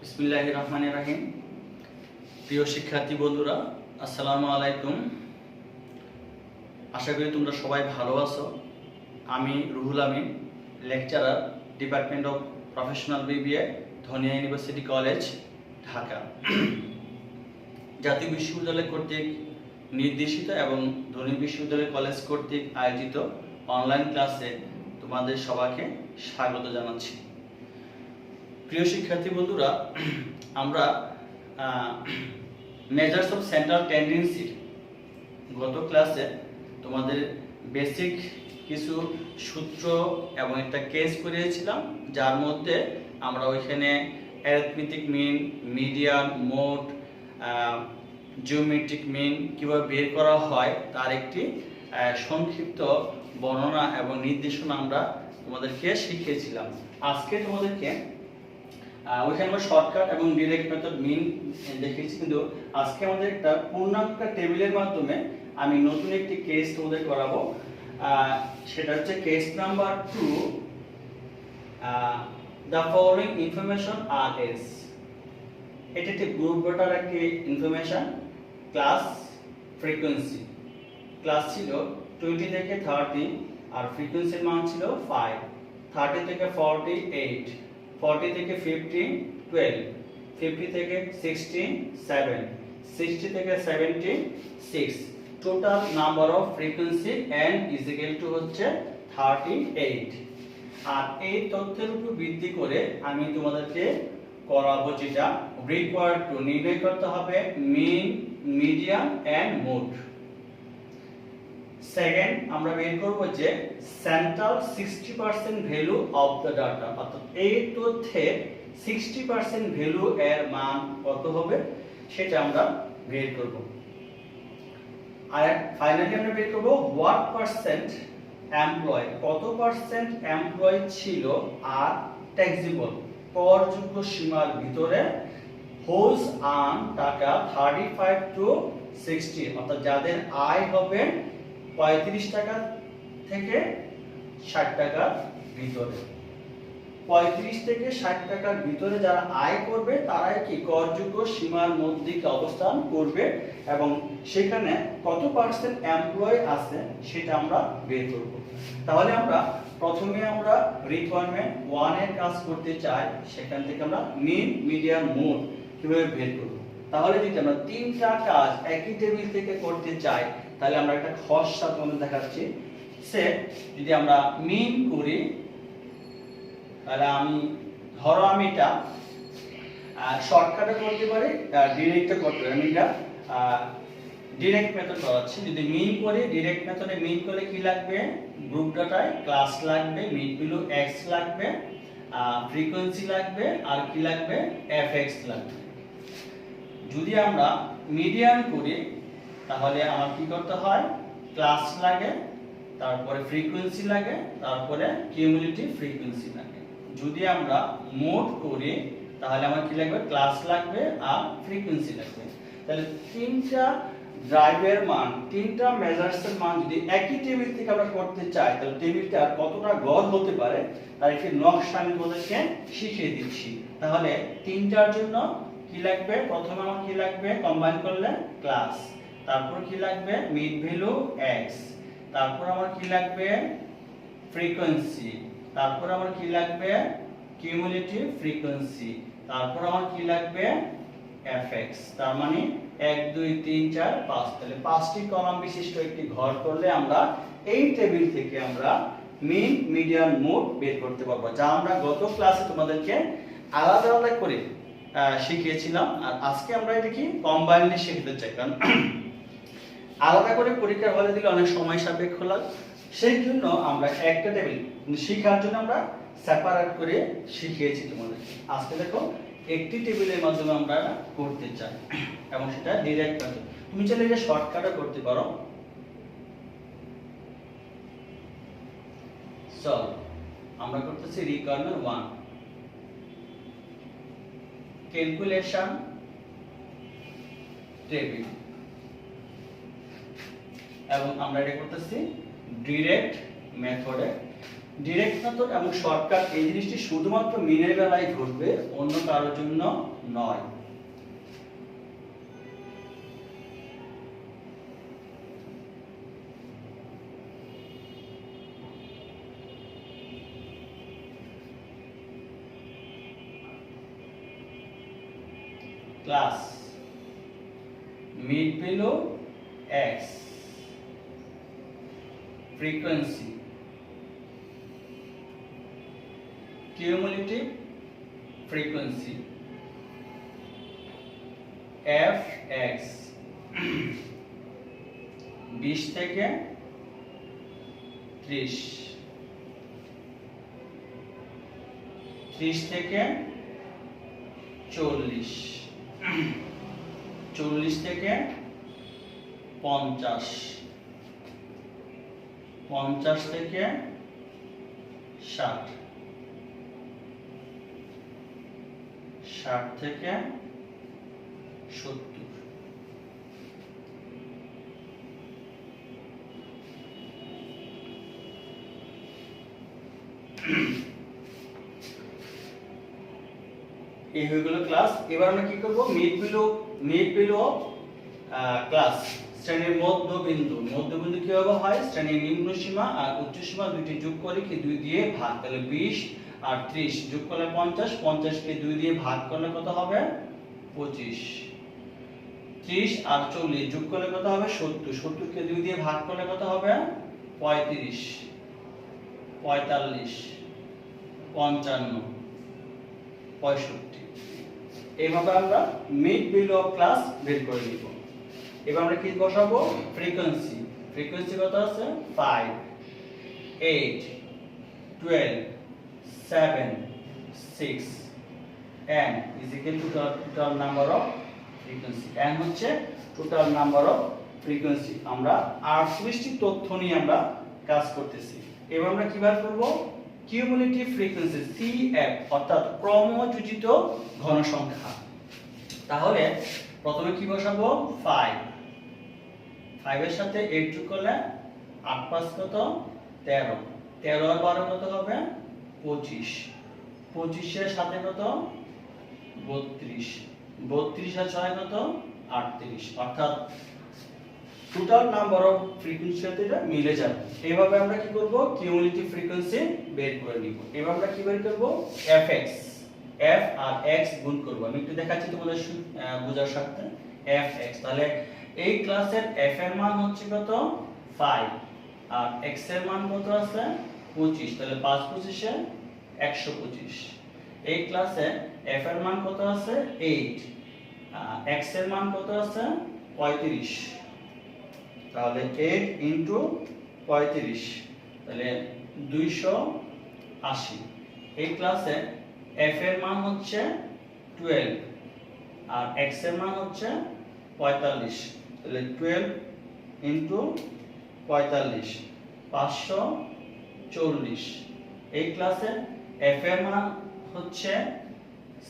বিসমিল্লাহির রহমানির রহিম। প্রিয় শিক্ষার্থী বন্ধুরা, আসসালামু আলাইকুম। আশা করি তোমরা সবাই ভালো আছো। আমি Ruhul Amin, lecturer, department of professional BBA, Dhania university college, Dhaka. জাতীয় বিশ্ববিদ্যালয় কর্তৃক নির্দেশিত এবং ধনী বিশ্ববিদ্যালয় কলেজ কর্তৃক আয়োজিত অনলাইন ক্লাসে তোমাদের সবাইকে স্বাগত জানাচ্ছি। প্রিয় শিক্ষার্থী বন্ধুরা, আমরা মেজার্স অফ সেন্ট্রাল টেন্ডেন্সি গত ক্লাসে তোমাদের বেসিক কিছু সূত্র এবং একটা কেস করিয়েছিলাম, যার মধ্যে আমরা ওইখানে arithmetic mean, median, mode, geometric mean কীভাবে বের করা হয় তার একটি সংক্ষিপ্ত বর্ণনা এবং নির্দেশনা আমরা তোমাদেরকে শিখিয়েছিলাম। আজকে তোমাদেরকে ওইখানে আমরা শর্টকাট এবং ডিরেক্ট মেথড মিন দেখেছি, কিন্তু আজকে আমাদের একটা পূর্ণাঙ্ক টেবিলের মাধ্যমে আমি নতুন একটি কেস তোমাদের করাবো। সেটা হচ্ছে case number 2। The following information are as. এটা একটি গ্রুপ ডেটার একটি ইনফরমেশন। Class, frequency. ক্লাস ছিল 20 থেকে 30 আর ফ্রিকোয়েন্সির মান ছিল 5। 30 থেকে 48, 40 থেকে 50 12, 50 থেকে 60 7, 60 থেকে 70 6। Total number of frequency n is equal to হচ্ছে 38। আর এই তথ্যের উপর ভিত্তি করে আমি তোমাদেরকে করাবো যেটা রিকোয়ার্ড টু নির্ণয় করতে হবে মিন, মিডিয়ান এন্ড মোড। সেকেন্ড, আমরা বের করব যে central 60% value of the data, অর্থাৎ এই তথ্যের 60% ভ্যালু এর মান কত হবে সেটা আমরা বের করব। আর ফাইনালি আমরা বের করব হোয়াট পার্সেন্ট এমপ্লয়, কত পার্সেন্ট এমপ্লয় ছিল আর ট্যাক্সেবল, করযোগ্য সীমার ভিতরে, হোজ আর্ন টাকা 35 টু 60, অর্থাৎ যাদের আয় হবে 35 টাকা থেকে 60 টাকার ভিতরে। 35 থেকে 60 টাকার ভিতরে যারা আয় করবে তারাই কি করযোগ্য সীমার মধ্যে অবস্থান করবে, এবং সেখানে কত পার্সেন্ট এমপ্লয় আছে সেটা আমরা বের করব। তাহলে আমরা প্রথমে আমরা রিকোয়ারমেন্ট 1 এর কাজ করতে চাই, সেখান থেকে আমরা মিন, মিডিয়ান, মোড কিভাবে বের করব। তাহলে যদি আমরা তিনটা কাজ একই টেবিল থেকে করতে চাই, তাহলে আমরা একটা খসড়া তোমাদের দেখাচ্ছি। সে যদি আমরা মিন করি, তাহলে আমি এটা শর্টকাটে করতে পারি, ডিরেক্টে করতে পারি। আমি এটা ডিরেক্ট মেথড করাচ্ছি। যদি মিন করি, ডিরেক্ট মেথডে মিন করলে কি লাগবে, গ্রুপ ডাটায় ক্লাস লাগবে, মিড ভ্যালু x লাগবে, ফ্রিকোয়েন্সি লাগবে, আর কি লাগবে, fx লাগবে। যদি আমরা মিডিয়ান করি, তাহলে আমার কি করতে হয়, ক্লাস লাগে, তারপরে ফ্রিকোয়েন্সি লাগে, তারপরে কিউমুলেটিভ ফ্রিকোয়েন্সি লাগে। যদি আমরা মোড করি, তাহলে আমার কি লাগবে, ক্লাস লাগবে আর ফ্রিকোয়েন্সি লাগবে। তাহলে তিনটা ড্রাইভের মান, তিনটা মেজার্সের মান যদি একই টেবিল থেকে আমরা করতে চাই, তাহলে টেবিলটা কতটা গড় হতে পারে তার একটি নকশা আমি তোমাদেরকে শিখিয়ে দিচ্ছি। তাহলে তিনটার জন্য কি লাগবে, প্রথমে আমার কি লাগবে, কম্বাইন করলে ক্লাস, তারপর কি লাগবে, মিড ভ্যালু x, তারপর আমার কি লাগবে, ফ্রিকোয়েন্সি, তারপর আমার কি লাগবে, কিউমুলেটিভ ফ্রিকোয়েন্সি, তারপর আমার কি লাগবে, fx। তার মানে 1 2 3 4 5। তাহলে 5টি কলাম বিশিষ্ট একটি ঘর করলে আমরা এই টেবিল থেকে আমরা মিন, মিডিয়ান, মোড বের করতে পারবো, যা আমরা গত ক্লাসে তোমাদেরকে আলাদা আলাদা করে শিখিয়েছিলাম। আর আজকে আমরা এটা কি কম্বাইনলি শিখতে চাই, কারণ আলাদা করে পরীক্ষার হলে দিলে অনেক সময় সাপেক্ষ লাগে। সেই জন্য আমরা একটা টেবিল শেখার জন্য আমরা সেপারেট করে শিখিয়েছি তোমাদের। আজকে দেখো একটি টেবিলের মাধ্যমে আমরা করতে চাই, এবং সেটা ডিরেক্ট মেথড। তুমি চাইলে এটা শর্টকাটে করতে পারো। চল আমরা করতেছি রিকোয়ারমেন্ট 1, ক্যালকুলেশন টেবিল, এবং আমরা এটা করতেছি ডিরেক্ট মেথডে। ডিরেক্ট মেথড এবং শর্টকাট এই জিনিসটি শুধুমাত্র মিনের বেলায় ঘটবে, অন্য কারোর জন্য নয়। Class mid value x, frequency cumulative frequency fx 20 থেকে 30, 30 থেকে 40, 40 থেকে 50, 50 থেকে 60, 60 থেকে 70, এই হয়ে গেল ক্লাস। এবার আমরা কি করব, মিড ভ্যালু অফ ক্লাস, শ্রেণীর মধ্যবিন্দু। মধ্যবিন্দু কিভাবে হয়, শ্রেণীর নিম্ন সীমা আর উচ্চ সীমা দুইটি যোগ করে কি 2 দিয়ে ভাগ, তাহলে 20 আর 30 যোগ করলে 50, 50 কে 2 দিয়ে ভাগ করলে কত হবে 25, 30 আর 40 যোগ করলে কত হবে 70, 70 কে 2 দিয়ে ভাগ করলে কত হবে 35, 45, 55, 65। এইভাবে আমরা মিড ভ্যালু অফ ক্লাস বের করে নিব। এবার আমরা কি বসাবো, ফ্রিকোয়েন্সি। ফ্রিকোয়েন্সি কত আছে 5, 8, 12, 7, 6 n is equal to total number of frequency। n হচ্ছে টোটাল নাম্বার অফ ফ্রিকোয়েন্সি। আমরা 38টি তথ্য নিয়ে আমরা কাজ করতেছি। এবার আমরা কি বার করব, কিউমুলেটিভ ফ্রিকোয়েন্সি CF, অর্থাৎ ক্রমযোজিত ঘনসংখ্যা। তাহলে প্রথমে কি বসাবো 5, 5 এর সাথে 8 যোগ করলে 8 5 কত 13, 13 আর 12 কত হবে 25, 25 এর সাথে কত 32, 32 আর 6 কত 38, অর্থাৎ টোটাল নাম্বার অফ ফ্রিকোয়েন্সির সাথে এটা মিলে যাবে। এইভাবে আমরা কি করব, কিউমুলেটিভ ফ্রিকোয়েন্সি বের করে নিব। এবার আমরা কি বের করব, fx, f আর x গুণ করব। আমি একটু দেখাচ্ছি তোমাদের বোঝার সাথে। fx, তাহলে এই ক্লাসের f এর মান হচ্ছে কত 5 আর x এর মান কত আছে 25, তাহলে 5 25 এ 125। এই ক্লাসে f এর মান কত আছে 8, x এর মান কত আছে 35, তাহলে 8 ইনটু 35, তাহলে 280। এই ক্লাসে f এর মান হচ্ছে 12 আর x এর মান হচ্ছে 45, তাহলে 12 ইনটু 45, 540। এই ক্লাসে f এর মান হচ্ছে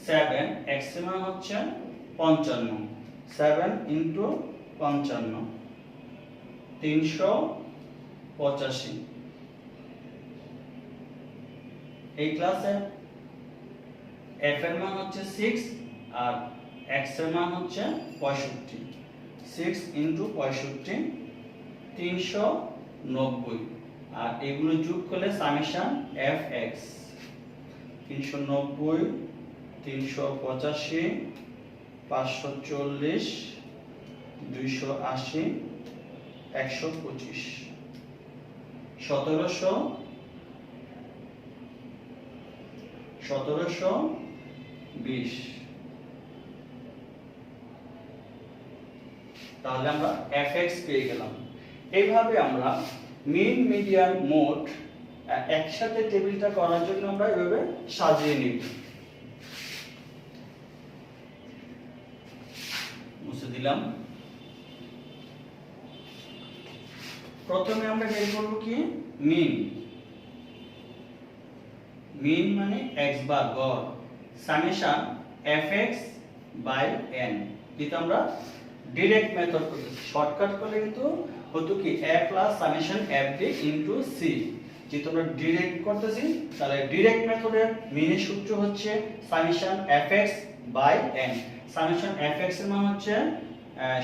7, x এর মান হচ্ছে 55, 7 ইনটু 55, 385। এই ক্লাসে f এর মান হচ্ছে 6 আর x এর মান হচ্ছে 65, 6 ইনটু 65, 390। আর এগুলো যোগ করলে সামেশন fx 390, 385, 540, 280, 125, 1720। তাহলে আমরা fx পেয়ে গেলাম। এইভাবে আমরা মিন, মিডিয়ান, মোড একসাথে টেবিলটা করার জন্য আমরা এভাবে সাজিয়ে নিব। মুছে দিলাম। প্রথমে আমরা বের করব কি মিন। মিন মানে x বার গড়, সামেশন fx বাই n। কিন্তু আমরা ডাইরেক্ট মেথড করতেছি, শর্টকাট করলে কিন্তু হতো কি a plus summation fd into c। যেহেতু আমরা ডিরেক্ট করতেছি তাহলে ডিরেক্ট মেথডের মিনের সূত্র হচ্ছে summation fx by n। Summation fx এর মান হচ্ছে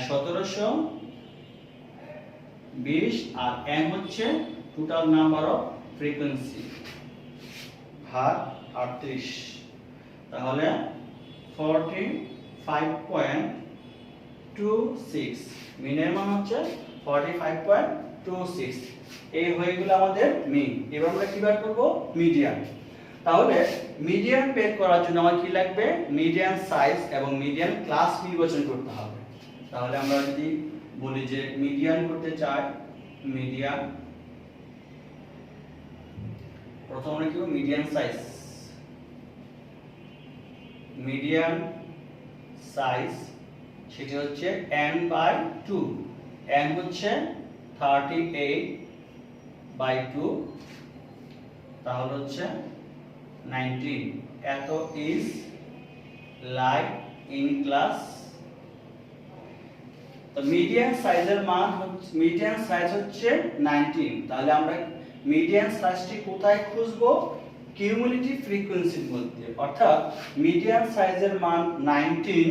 1720 আর n হচ্ছে টোটাল নাম্বার অফ ফ্রিকোয়েন্সি ভাগ 38। তাহলে 45.26 মিনের মান হচ্ছে 45.26। এই হয়ে গেল আমাদের মিন। এবার আমরা কি বের করব? মিডিয়ান। তাহলে মিডিয়ান বের করার জন্য আমার কি লাগবে? মিডিয়ান সাইজ এবং মিডিয়ান ক্লাস নির্বাচন করতে হবে। তাহলে আমরা যদি বলি যে মিডিয়ান করতে চাই, মিডিয়ান প্রথম আমরা কি করব? মিডিয়ান সাইজ, মিডিয়ান সাইজ সেটা হচ্ছে n/2। n হচ্ছে 38/2, তাহলে হচ্ছে 19। এত ইজ লাইক ইন ক্লাস। তো মিডিয়ান সাইজের মান হচ্ছে, মিডিয়ান সাইজ হচ্ছে 19। তাহলে আমরা মিডিয়ান সাইজটি কোথায় খুঁজবো? কিউমুলেটিভ ফ্রিকোয়েন্সির মধ্যে। অর্থাৎ মিডিয়ান সাইজের মান 19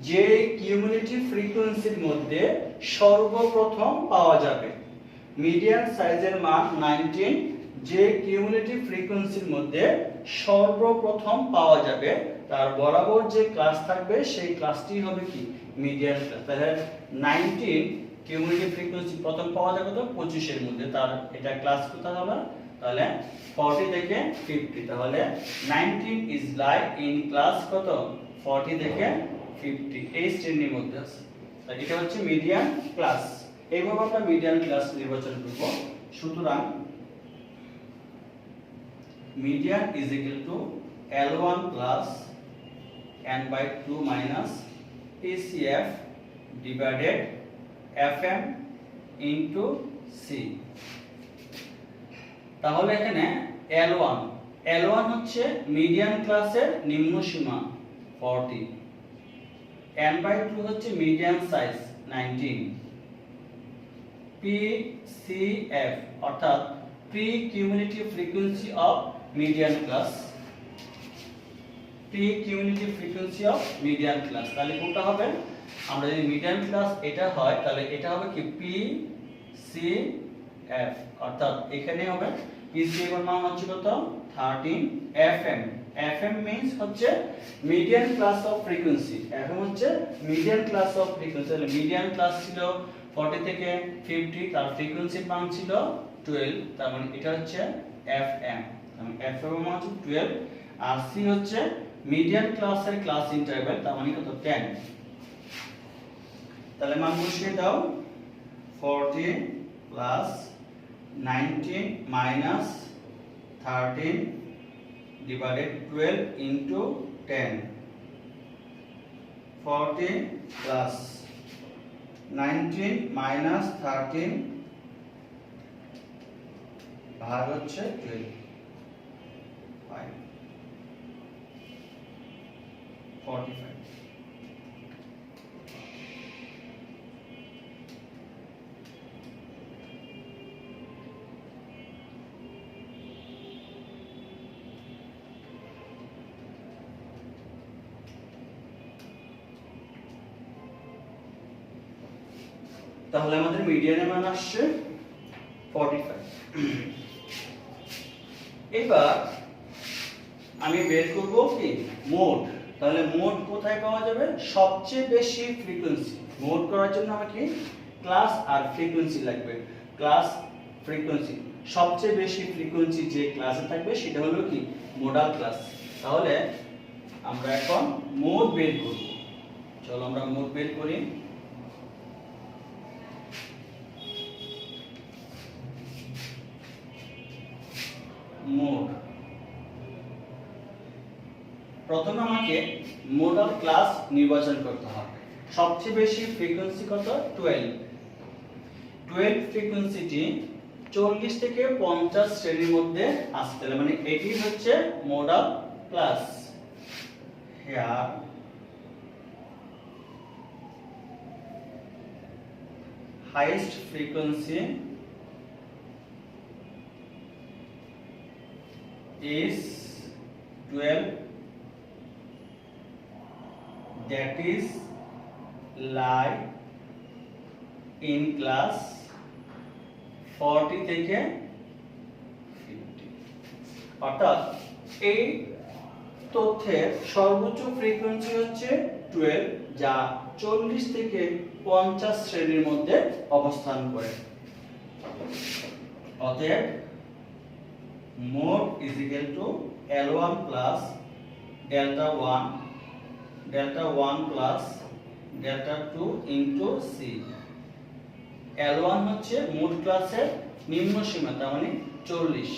যে কিউমুলেটিভ ফ্রিকোয়েন্সির মধ্যে সর্বপ্রথম পাওয়া যাবে। মিডিয়ান সাইজের মান 19 যে কিউমুলেটিভ ফ্রিকোয়েন্সির মধ্যে সর্বপ্রথম পাওয়া যাবে, তার বরাবর যে ক্লাস থাকবে সেই ক্লাসটি হবে কি? Median class. তাহলে 19 কিউমুলেটিভ ফ্রিকোয়েন্সি প্রথম পাওয়া যাবে তো 25 এর মধ্যে, তার এটা ক্লাস কোথায় হবে? তাহলে 40 থেকে 50। তাহলে 19 ইজ লাইক ইন ক্লাস কত? 40 থেকে 50 এই শ্রেণীর মধ্যে আছে। তাই এটা হচ্ছে মিডিয়ান ক্লাস। এইভাবে আমরা মিডিয়ান ক্লাস নির্বাচন করব। সুতরাং median is equal to L1 plus n/2 minus PCF divided FM into C। তাহলে এখানে L1 হচ্ছে মিডিয়ান ক্লাসের নিম্ন সীমা 40, n/2 হচ্ছে মিডিয়ান সাইজ 19, PCF অর্থাৎ pre cumulative frequency of median class, pre cumulative frequency of median class. তাহলে কোনটা হবে? আমরা যদি মিডিয়ান ক্লাস এটা হয় তাহলে এটা হবে কি? PCF। অর্থাৎ এখানে হবে PCF এর মান হচ্ছে কত? 13 FM। FM means হচ্ছে median class of frequency. FM হচ্ছে মিডিয়ান ক্লাস অফ ফ্রিকোয়েন্সি। তাহলে মিডিয়ান ক্লাস ছিল 40 থেকে 50, তার ফ্রিকোয়েন্সির মান ছিল 12, তার মানে এটা হচ্ছে FM। মানে FM এর মান হচ্ছে 12 আর C হচ্ছে মিডিয়ান ক্লাসের ক্লাস ইন্টারভ্যাল, তার মানে কত? 10। তাহলে মান বসিয়ে দাও। 40 plus 19 minus 13 divided 12 into 10। 40 plus 19 minus 13 ভাগ হচ্ছে 12, 45। তাহলে আমাদের মিডিয়ানের মান আসছে 45। এবার আমি বের করব কি? মোড। তাহলে মোড কোথায় পাওয়া যাবে? সবচেয়ে বেশি ফ্রিকোয়েন্সি। মোড করার জন্য আমাকে ক্লাস আর ফ্রিকোয়েন্সি লাগবে। ক্লাস, ফ্রিকোয়েন্সি, সবচেয়ে বেশি ফ্রিকোয়েন্সি যে ক্লাসে থাকবে সেটা হলো কি? Modal class. তাহলে আমরা এখন মোড বের করব। চলো আমরা মোড বের করি। মোড, প্রথমে আমাকে মোডাল ক্লাস নির্বাচন করতে হবে। সবচেয়ে বেশি ফ্রিকোয়েন্সি কত? 12। 12 ফ্রিকোয়েন্সিটি 40 থেকে 50 শ্রেণীর মধ্যে আসতে, মানে এটি হচ্ছে modal class. Here highest frequency is 12 that is lie in class 40 থেকে 50 অর্থাৎ এই তথ্যের সর্বোচ্চ ফ্রিকোয়েন্সি হচ্ছে 12 যা 40 থেকে 50 শ্রেণীর মধ্যে অবস্থান করে অতএব mode is equal to L1 plus delta 1 plus delta 2 into C L1 হচ্ছে মোড ক্লাসের নিম্ন সীমা তার মানে 40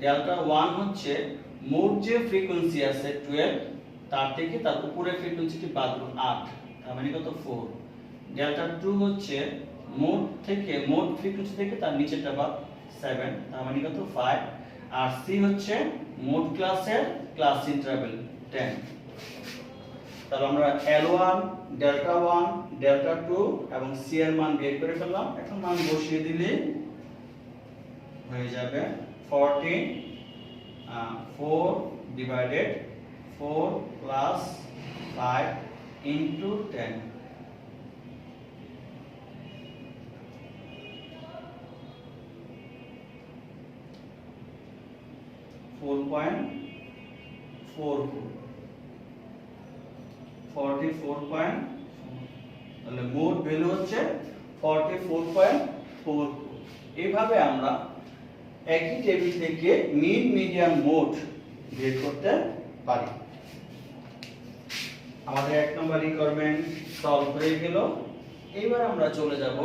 ডেল্টা 1 হচ্ছে মোড যে ফ্রিকোয়েন্সি আছে 12 তার থেকে তার উপরে ফ্রিকোয়েন্সিটি বাদ দিন 8 তার মানে কত 4 ডেল্টা 2 হচ্ছে মোড ফ্রিকোয়েন্সি থেকে তার নিচেরটা বাদ 7 তার মানে কত 5 আর সি হচ্ছে মোড ক্লাসের ক্লাস ইন্টারভ্যাল 10 তাহলে আমরা L1 ডেল্টা 1 ডেল্টা 2 এবং সি এর মান বের করে ফেললাম এখন মান বসিয়ে দিলে হয়ে যাবে 14 4 divided 4 plus 5 into 10 44 তাহলে মোট ভ্যালু হচ্ছে 44.44 এইভাবে আমরা একই টেবিল থেকে মিন মিডিয়ান মোড বের করতে পারি আমাদের এক নম্বর রিকোয়ারমেন্ট সলভ হয়ে গেল এবার আমরা চলে যাব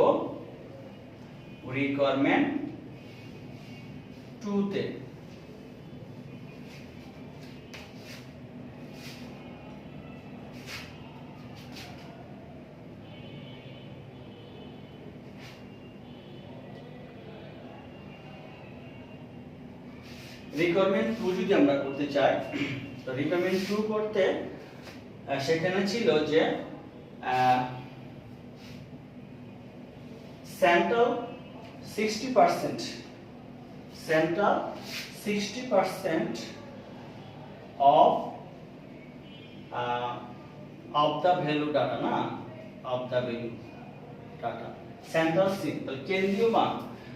রিকোয়ারমেন্ট 2 তে রিকোয়ারমেন্ট 2 যদি আমরা করতে চাই তো রিকোয়ারমেন্ট 2 করতে সেখানে ছিল যে central 60% of the value data না of the value data central তাহলে কেন্দ্রীয় মান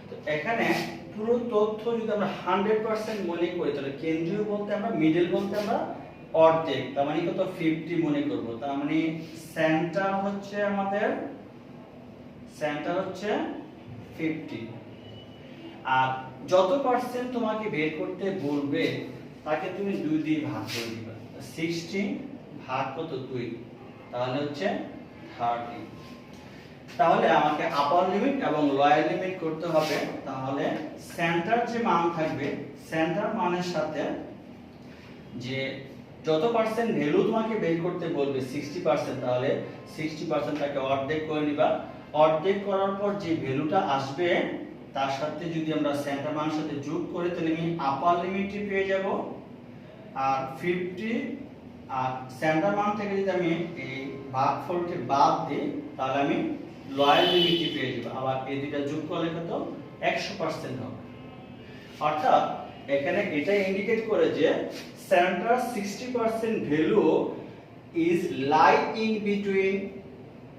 তো এখানে পুরো তথ্য যদি আমরা 100% মনে করি তাহলে কেন্দ্রীয় বলতে আমরা মিডল বলতে আমরা অর্ধেক তার মানে কত 50 মনে করব তার মানে সেন্টার হচ্ছে 50 আর যত পার্সেন্ট তোমাকে বের করতে বলবে তাকে তুমি 2 দিয়ে ভাগ করে দিবা 60 ভাগ কত 2 তাহলে হচ্ছে 30 তাহলে আমাকে আপার লিমিট এবং লোয়ার লিমিট করতে হবে তাহলে সেন্টার যে মান থাকবে সেন্টার মানের সাথে যে যত পার্সেন্ট ভ্যালু তোমাকে বের করতে বলবে 60% তাহলে 60% টাকে অর্ধেক করে নিবা অর্ধেক করার পর যে ভ্যালুটা আসবে তার সাথে যদি আমরা সেন্টার মানের সাথে যোগ করি তাহলে আমি আপার লিমিটটি পেয়ে যাব আর 50 আর সেন্টার মান থেকে যদি আমি এই ভাগফলটি বাদ দিই তাহলে আমি লোয়ার লিমিটটি পেয়ে যাব আবার এই দুটো যোগ করলে কত 100% হবে অর্থাৎ এখানে এটা ইন্ডিকেট করে যে centre 60% value is lie in between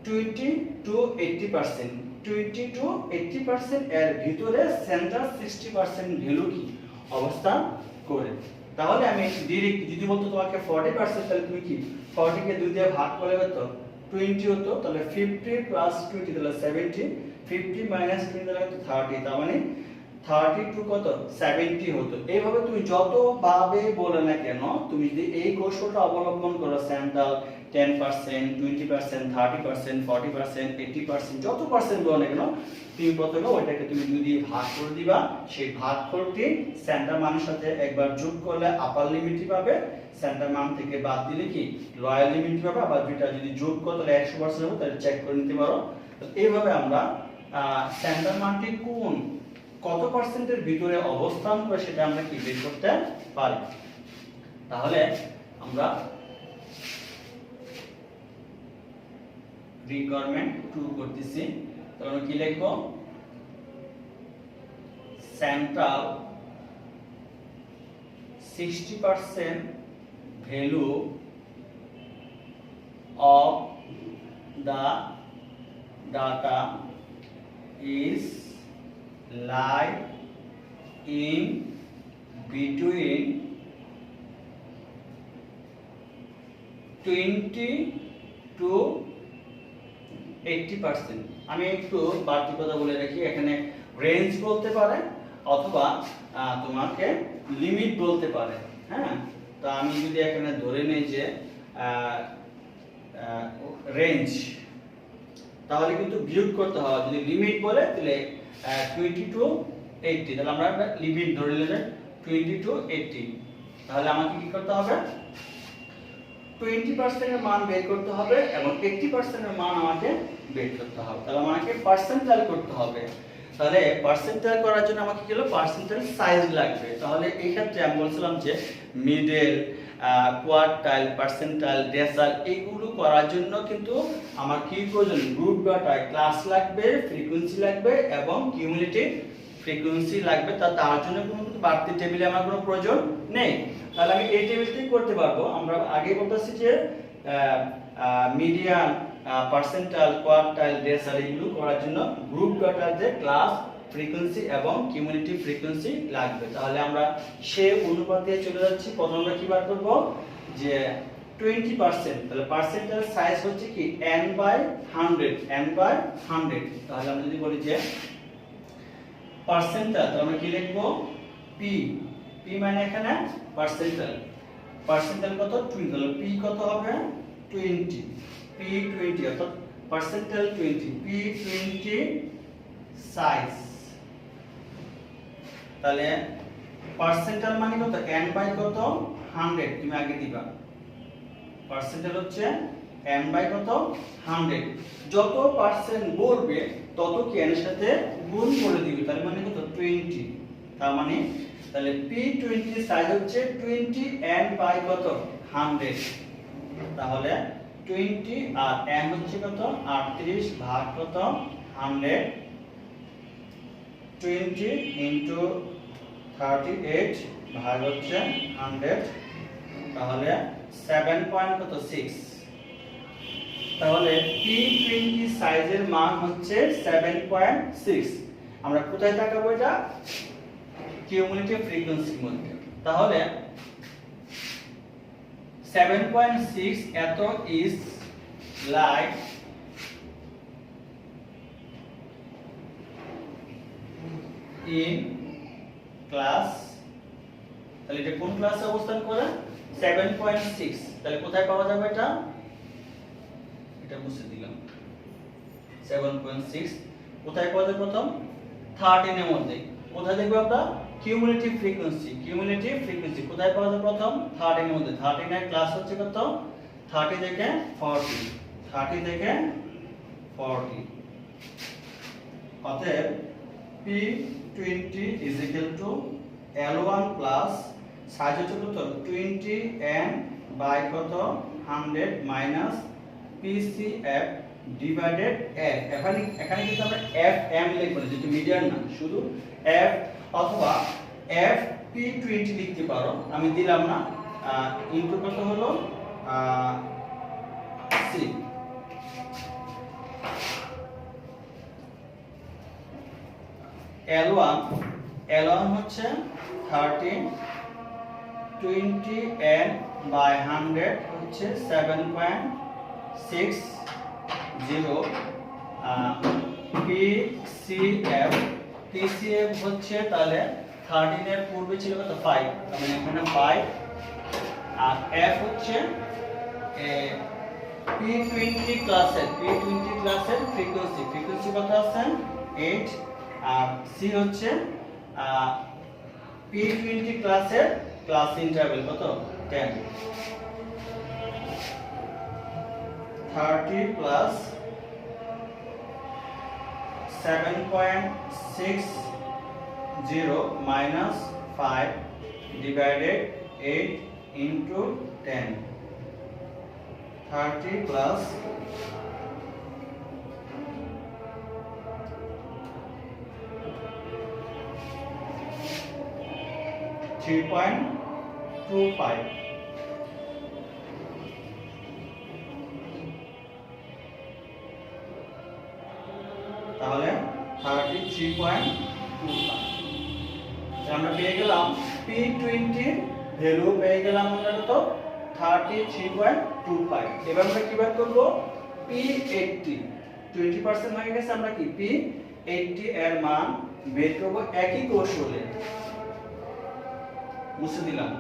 20 to 80% 20 to 80% এর ভিতরে সেন্টার 60% ভ্যালু কি অবস্থান করে তাহলে আমি ডাইরেক্ট যদি বলতো তোমাকে 40% তাহলে তুমি কি 40 কে 2 দিয়ে ভাগ করলে কত 20 হতো তাহলে 50 প্লাস 20 তাহলে 70 50 মাইনাস 20 তাহলে 30 তার মানে 32 কত 70 হতো এইভাবে তুমি যত ভাবে বলে না কেন তুমি যদি এই কৌশলটা অবলম্বন করো সেন্ট্রাল 10% 20% 30% 40% 80% যত পার্সেন্ট বলো না কেন তুমি প্রথমে ওইটাকে তুমি 2 দিয়ে ভাগ করে দিবা সেই ভাগফলটি সেন্টার মানের সাথে একবার যোগ করলে আপার লিমিটই পাবে সেন্টার মান থেকে বাদ দিলে কি লোয়ার লিমিট পাবে আবার দুইটা যদি যোগ করো তাহলে 100% হবে তাহলে চেক করে নিতে পারো তো এইভাবে আমরা সেন্টার মানটি কত পার্সেন্টের ভিতরে অবস্থান করে সেটা আমরা কি বের করতে পারি তাহলে আমরা রিকোয়ারমেন্ট 2 করতেছি তাহলে কি লিখব central 60% value of the data is lie in between 20 to 80%। আমি একটু বাড়তি কথা বলে রাখি, এখানে রেঞ্জ বলতে পারে অথবা তোমাকে লিমিট বলতে পারে। হ্যাঁ, তো আমি যদি এখানে ধরে নেই যে রেঞ্জ, তাহলে কিন্তু বিয়োগ করতে হবে। যদি লিমিট বলে তাহলে 20 to 80, তাহলে আমরা লিমিট ধরে নিলে 20 to 80। তাহলে আমাকে কি করতে হবে, 20% এর মান বের করতে হবে এবং 80% এর মান আমাকে বের করতে হবে। তাহলে আমাকে পার্সেন্টাইল করতে হবে। তাহলে পার্সেন্টাইল করার জন্য আমাকে কি হলো, পার্সেন্টাইল সাইজ লাগবে। তাহলে এই ক্ষেত্রে আমি বলছিলাম যে মিডল, কোয়ার্টাইল, পার্সেন্টাইল, ডেসিমাল এইগুলো করার জন্য কিন্তু আমার কি প্রয়োজন, গ্রুপ ডটায় ক্লাস লাগবে, ফ্রিকোয়েন্সি লাগবে এবং কিউমুলেটিভ ফ্রিকোয়েন্সি লাগবে। তার জন্য কোনো বাড়তি টেবিলে আমার কোনো প্রয়োজন নেই। তাহলে আমি এই টেবিলটাই করতে পারবো। আমরা আগে বলতেছি যে মিডিয়ান, পার্সেন্টাইল, কোয়ার্টাইল, ডেসিমাল এগুলো করার জন্য গ্রুপ ডটাতে ক্লাস, ফ্রিকোয়েন্সি এবং কিউমুলেটিভ ফ্রিকোয়েন্সি লাগবে। তাহলে আমরা সে অনুপাতে চলে যাচ্ছি। প্রথমে আমরা কি বার করব, যে 20%, তাহলে পার্সেন্টাইল সাইজ হচ্ছে কি n/100, n/100। তাহলে আমরা যদি বলি যে পার্সেন্টাইল, তাহলে আমরা কি লিখব, p, p মানে এখানে পার্সেন্টাইল, পার্সেন্টাইল কত 20, তাহলে p কত হবে 20, p 20 অর্থাৎ পার্সেন্টাইল 20, p 20 সাইজ। তাহলে পার্সেন্টাইল মানে কত, n/কত 100, তুমি আগে দিবা। পার্সেন্টাইল হচ্ছে n/কত 100, যত পার্সেন্ট বলবে তত কি n এর সাথে গুণ করে দিবে। তার মানে কত 20। তার মানে তাহলে p20 সাইজ হচ্ছে 20 n/কত 100। তাহলে 20 আর n হচ্ছে কত 38 ভাগ কত 100, 20 into 38 ভাগ হচ্ছে 100, তাহলে 7.6। তাহলে p20 সাইজের মান হচ্ছে 7.6। আমরা কোথায় তাকাবো, এটা কিউমুলেটিভ ফ্রিকোয়েন্সির মধ্যে। তাহলে 7.6 এত ইজ লাইক ইন ক্লাস। তাহলে এটা কোন ক্লাসে অবস্থান করে, 7.6। তাহলে কোথায় পাওয়া যাবে, এটা মুছে দিলাম। 7.6 কোথায় পাওয়া যাবে, প্রথম 13 এর মধ্যে। কোথায় দেখব আমরা, কিউমুলেটিভ ফ্রিকোয়েন্সি, কিউমুলেটিভ ফ্রিকোয়েন্সি কোথায় পাওয়া যাবে, প্রথম 13 এর মধ্যে। 13 এর ক্লাস হচ্ছে কত, 30 থেকে 40, 30 থেকে 40। অতএব p20 is equal to L1 plus size হচ্ছে কত 20 n by কত 100 minus PCF divided f। এখানে কিন্তু আমরা fm লিখব না, যেটা মিডিয়ান না, শুধু f অথবা f p20 লিখতে পারো, আমি দিলাম না। ইনটু কত হলো c। L1 হচ্ছে 13, 20 n by 100 হচ্ছে 7.60, PCF হচ্ছে তাহলে 13 এর পূর্বে ছিল কত 5, মানে এখানে 5। আর f হচ্ছে p20 ক্লাসের ফ্রিকোয়েন্সি কত আছে 8। আর c হচ্ছে p20 ক্লাসের ক্লাস ইন্টারভ্যাল কত 10। 30 plus 7.60 minus 5 divided 8 into 10. 30 plus 3.5 33.25 তাহলে 33.25 আমরা পেয়ে গেলাম P20 এর ভ্যালু পেয়ে গেলাম আমরা কত 33.25 এবার আমরা কি বের করব P80 20% হয়ে গেছে আমরা কি P80 এর মান বের করব একই কৌশলে মুছে দিলাম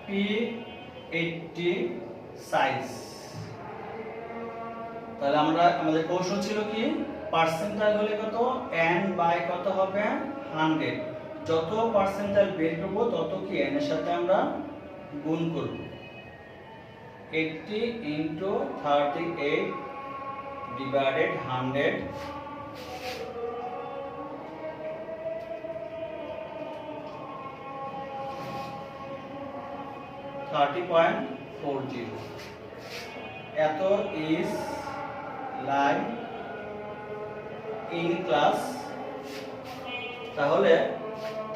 P80 সাইজ তাহলে আমরা আমাদের কৌশল ছিল কি পার্সেন্টাইল হলে কত n বাই কত হবে 100 যত পার্সেন্টাইল বের করব তত কি n এর সাথে আমরা গুণ করব 80 into 38 divided 100 30.40 এত is line in class তাহলে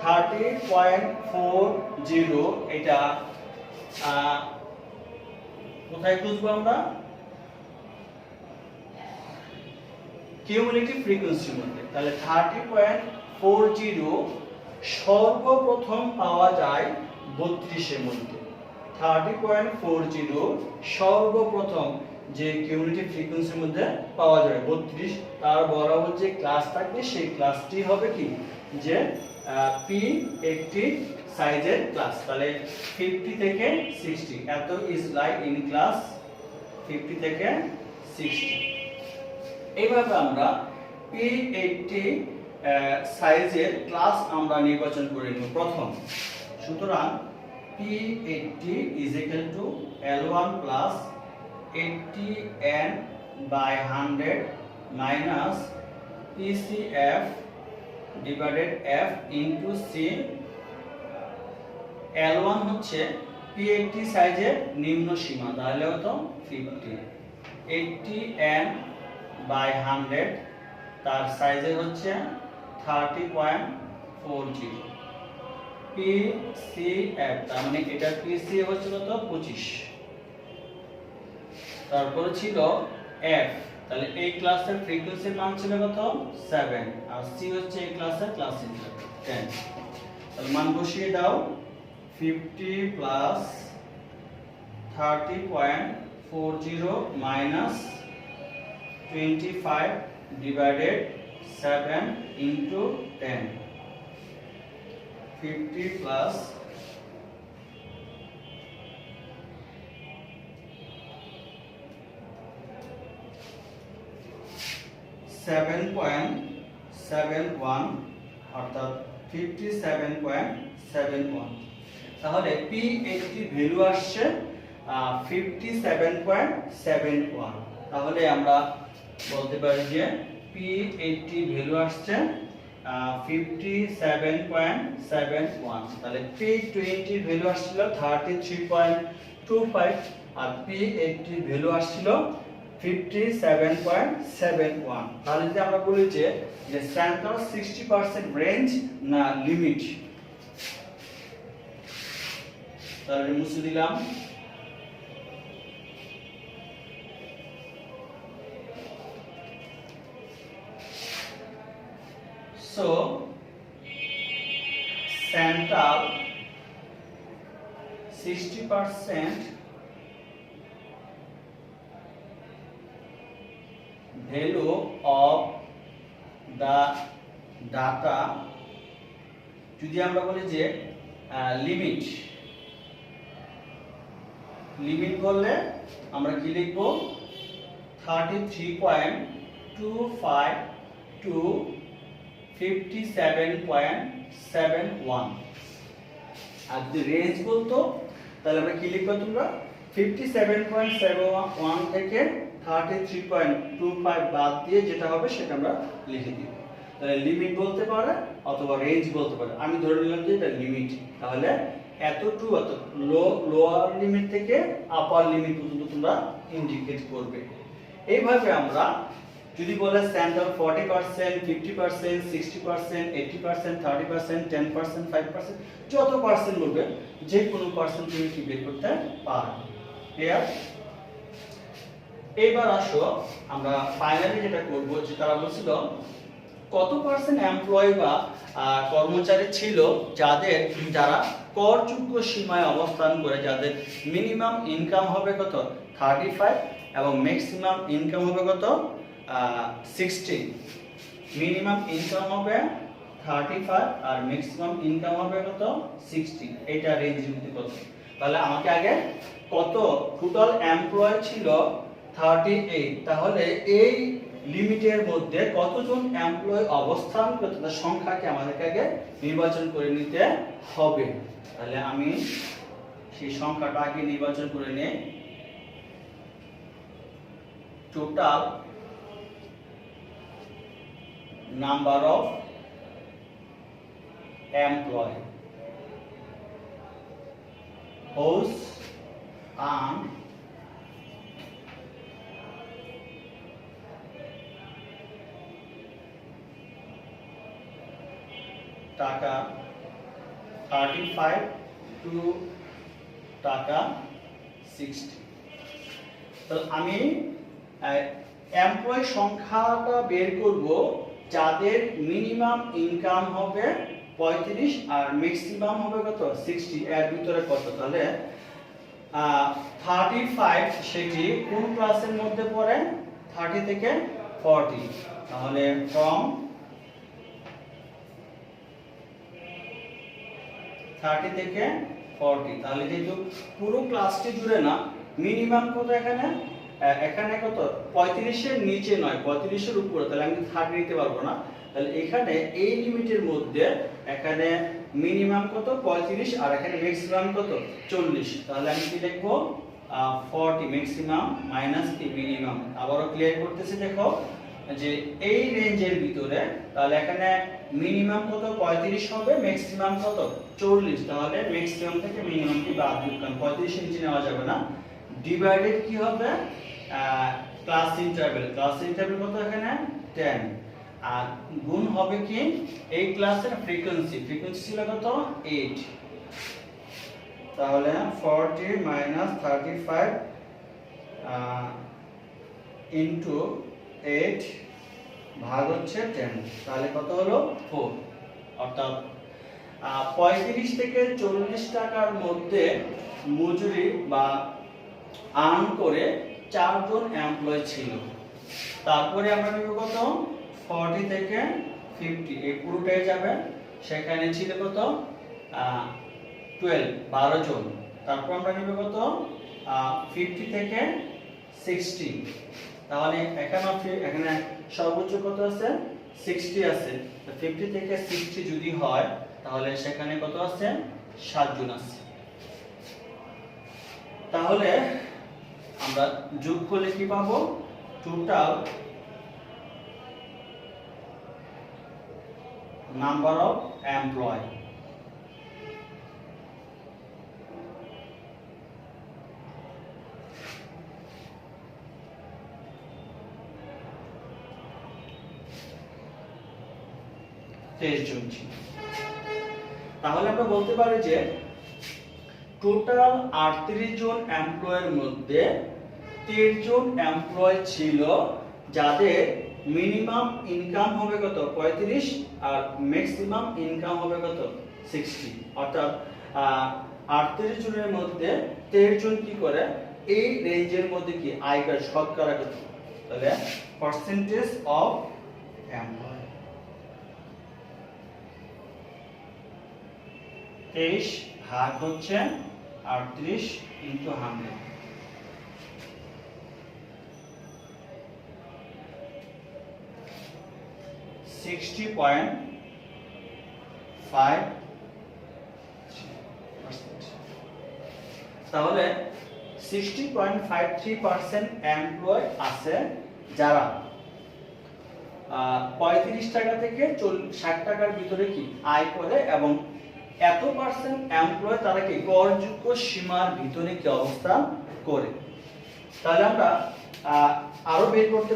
30.40 এটা কোথায় খুঁজবো আমরা কিউমুলেটিভ ফ্রিকোয়েন্সির মধ্যে তাহলে 30.40 সর্বপ্রথম পাওয়া যায় 32 এর মধ্যে 30.40 সর্বপ্রথম যে কিউমুলেটিভ ফ্রিকোয়েন্সির মধ্যে পাওয়া যায় 32 তার বরাবর যে ক্লাস থাকবে সেই ক্লাসটি হবে কি যে P80 সাইজের ক্লাস তাহলে 50 থেকে 60 এত ইজ লাইক ইন ক্লাস 50 থেকে 60 এইভাবে আমরা P80 সাইজের ক্লাস আমরা নির্বাচন করে নেব প্রথম সুতরাং P80 is equal to L1 plus 80n by 100 minus PCF divided F into C L1 হচ্ছে P80 সাইজের নিম্ন সীমা তাহলে কত 50 80n by 100 তার সাইজের হচ্ছে 30.40 PCF তার মানে এটা PCF হচ্ছে কত 25 তারপরে ছিল F তাহলে এই ক্লাসের ফ্রিকোয়েন্সির মান ছিল কত 7 আর C হচ্ছে এই ক্লাসের ক্লাস ইন্টার 10 তাহলে মান বসিয়ে দাও 50 plus 30.40 minus 25 divided 7 into 10 50 plus 7.71 অর্থাৎ 57.71 তাহলে P80 ভ্যালু আসছে 57.71 তাহলে আমরা বলতে পারি যে P80 ভ্যালু আসছে 57.71 তাহলে P20 ভ্যালু আসছিল 33.25 আর P80 ভ্যালু আসছিল 57.71 তাহলে যদি আমরা বলি যে সেন্টার 60% রেঞ্জ না লিমিট তাহলে মুছে দিলাম so central 60% value of the data যদি আমরা বলি যে লিমিট লিমিট করলে আমরা কি লিখব 33.25 to 57.71 57.71। আর যদি রেঞ্জ বলতো তাহলে আমরা কি লিখবো তোমরা 57.71 থেকে 33.25 বাদ দিয়ে যেটা হবে সেটা আমরা লিখে দিব। তাহলে লিমিট বলতে পারে অথবা রেঞ্জ বলতে পারে। আমি ধরে নিলাম যে এটা লিমিট, তাহলে এতটু অত লোয়ার লিমিট থেকে আপার লিমিট পর্যন্ত তোমরা ইন্ডিকেট করবে। এইভাবে আমরা যদি বলে স্যাম্পল 40%, 50%, 60%, 80%, 30%, 10%, 5%, যত পার্সেন্ট বলবে যে কোনো পার্সেন্ট তুমি কি বের করতে পারবে। ক্লিয়ার? এবার আসো আমরা ফাইনালি যেটা করব, যে তারা বলছিল কত পার্সেন্ট এমপ্লয়ি বা কর্মচারী ছিল যারা করযোগ্য সীমায় অবস্থান করে, যাদের মিনিমাম ইনকাম হবে কত 35 এবং ম্যাক্সিমাম ইনকাম হবে কত 60। মিনিমাম ইনকাম হবে 35 আর ম্যাক্সিমাম ইনকাম হবে কত 60। এটা রেঞ্জ মধ্যে কত? তাহলে আমাকে আগে কত টোটাল এমপ্লয়ি ছিল 38, তাহলে এই লিমিটের মধ্যে কতজন এমপ্লয়ি অবস্থান করে তাদের সংখ্যাকে আমাদেরকে আগে নির্বাচন করে নিতে হবে। তাহলে আমি সেই সংখ্যাটা আগে নির্বাচন করে নেই। Total number of employee whose earn টাকা 35 টু টাকা 60। তো আমি এমপ্লয়ি সংখ্যাটা বের করব যাদের মিনিমাম ইনকাম হবে 35 আর ম্যাক্সিমাম হবে কত 60। এর ভিতরে কত? তাহলে 35 সেটি কোন ক্লাসের মধ্যে পড়ে? 30 থেকে 40। তাহলে ফ্রম 30 থেকে 40। তাহলে যেহেতু পুরো ক্লাসটি জুড়ে না, মিনিমাম কত এখানে কত 35 এর নিচে নয়, 35 এর উপরে, তাহলে আমি 30 নিতে পারবো না। তাহলে এখানে এই লিমিটের মধ্যে এখানে মিনিমাম কত 35 আর এখানে ম্যাক্সিমাম কত 40। তাহলে আমি কি লিখবো 40 ম্যাক্সিমাম মাইনাস কি মিনিমাম। আবারও ক্লিয়ার করতেছি, দেখো যে এই রেঞ্জের ভিতরে তাহলে এখানে মিনিমাম কত 35 হবে, ম্যাক্সিমাম কত 40। তাহলে ম্যাক্সিমাম থেকে মিনিমাম কি বাদ দিই, কারণ 35 এর নিচে নেওয়া যাবে না। ডিভাইডেড কি হবে ক্লাস ইন্টারভ্যাল কত এখানে 10 আর গুণ হবে কি এই ক্লাসের ফ্রিকোয়েন্সি ছিল কত 8। তাহলে 40 মাইনাস 35 ইনটু 8 ভাগ হচ্ছে 10, তাহলে কত হলো 4। অর্থাৎ 35 থেকে 40 টাকার মধ্যে মজুরি বা আর্ন করে 4 জন এমপ্লয়ি ছিল। তারপরে আমরা নিব কত 40 থেকে 50, এই পুরোটাই যাবে। সেখানে ছিল কত 12 জন। তারপর আমরা নিব কত 50 থেকে 60। তাহলে এখানে সর্বোচ্চ কত আছে 60 আছে। তো 50 থেকে 60 যদি হয় তাহলে সেখানে কত আছে 7 জন আছে। তাহলে আমরা যোগ করলে কি পাবো টোটাল নাম্বার অফ এমপ্লয়ি। তাহলে আমরা বলতে পারি যে টোটাল 38 জন এমপ্লয়ের মধ্যে 13 জন এমপ্লয় ছিল যাদের মিনিমাম ইনকাম হবে কত 35 আর ম্যাক্সিমাম ইনকাম হবে কত 60। অর্থাৎ 38 জনের মধ্যে 13 জন কি করে এই রেঞ্জের মধ্যে কি আয় করে শতকরা কত, তাহলে পার্সেন্টেজ অফ এমপ্লয় 23 ভাগ হচ্ছে 38 ইনটু 100। তাহলে 60.53% এমপ্লয় আছে যারা 35 টাকা থেকে 60 টাকার ভিতরে কি আয় করে, এবং এত পার্সেন্ট এমপ্লয় তারা কি করযোগ্য সীমার ভিতরে কি অবস্থান করে। তাহলে আমরা আরো বের করতে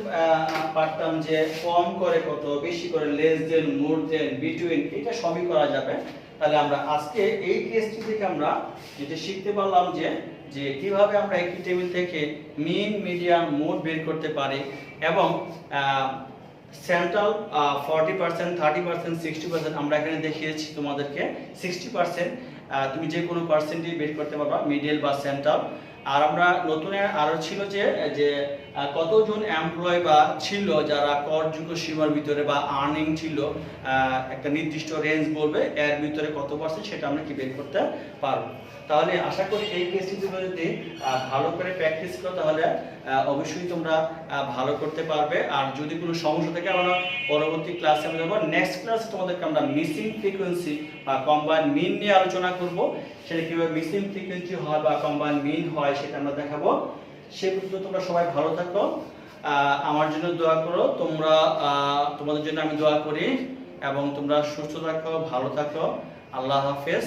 পারতাম যে কম করে কত, বেশি করে লেস দেন, মোর দেন, বিটুইন, এটা সবই করা যাবে। তাহলে আমরা আজকে এই টেস্টটি থেকে আমরা যেটা শিখতে পারলাম যে যে কিভাবে আমরা একটি টেবিল থেকে মিন, মিডিয়ান, মোড বের করতে পারি, এবং সেন্ট্রাল 40%, 30%, 60% আমরা এখানে দেখিয়েছি তোমাদেরকে। 60% তুমি যে কোনো পার্সেন্টেজ বের করতে পারবা, মিডল বা সেন্ট্রাল। আর আমরা নতুন আরো ছিল যে যে কতজন এমপ্লয় বা ছিল যারা করযোগ্য সীমার ভিতরে বা আর্নিং ছিল একটা নির্দিষ্ট রেঞ্জ বলবে, এর ভিতরে কত পার্সেন্ট সেটা আমরা কি বের করতে পারবো। তাহলে আশা করি এই কেসটি তোমরা যদি ভালো করে প্র্যাকটিস করো তাহলে অবশ্যই তোমরা ভালো করতে পারবে। আর যদি কোনো সমস্যা থাকে আমরা পরবর্তী ক্লাসে আমরা যাব। নেক্সট ক্লাসে তোমাদেরকে আমরা মিসিং ফ্রিকোয়েন্সি বা কম্বাইন মিন নিয়ে আলোচনা করব। সেটা কিভাবে মিসিং ফ্রিকোয়েন্সি হয় বা কম্বাইন মিন হয় সেটা আমরা দেখাবো। সে পর্যন্ত তোমরা সবাই ভালো থাকো, আমার জন্য দোয়া করো। তোমাদের জন্য আমি দোয়া করি, এবং তোমরা সুস্থ থাকো, ভালো থাকো। আল্লাহ হাফেজ।